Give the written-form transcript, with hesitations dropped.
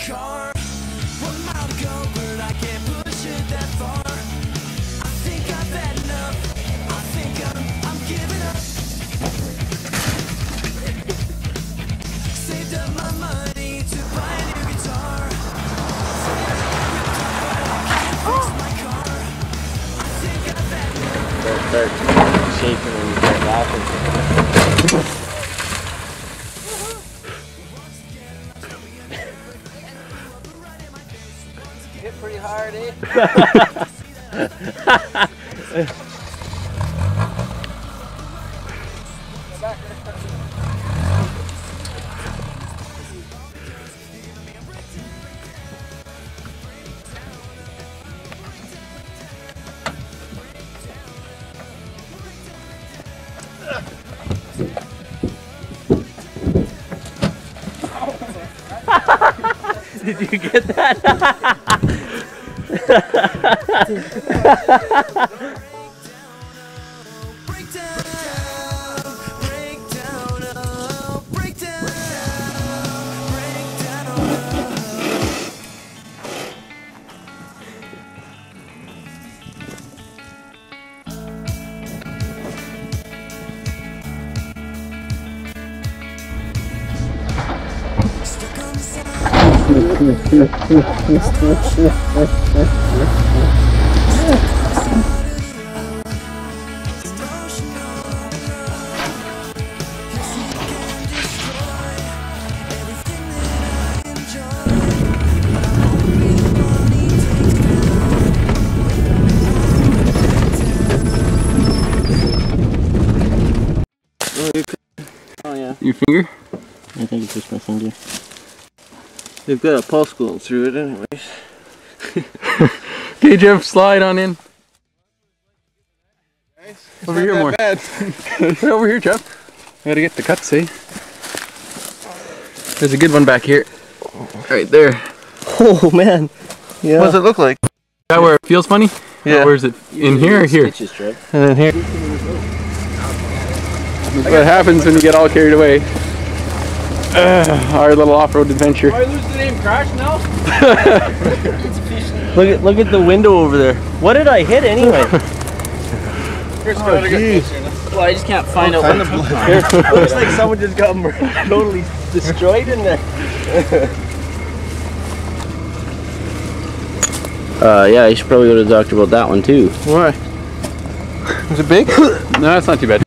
car. 1 mile to go, but I can't push it that far. I think I've had enough. I think I'm giving up. Saved up my money to buy a new guitar. Fix my car. I think I've had enough. Don't start shaking when you start laughing. Hit pretty hard, eh? Did you get that? Oh yeah. Your finger? I think it's just my finger. They've got a pulse going through it anyways. Okay, Jeff, slide on in. Over here more. Right over here, Jeff. I gotta get the cut, see? There's a good one back here. Right there. Oh man. Yeah. What does it look like? Is that where it feels funny? Yeah. Or where is it? In here or here? And then here. That's what happens when you get all carried away. Our little off-road adventure. Why lose the name Crash now? Look at the window over there. What did I hit anyway? Well, I just can't find out what the Looks like someone just got totally destroyed in there. Yeah, you should probably go to the doctor about that one too. Why? Is it big? No, it's not too bad.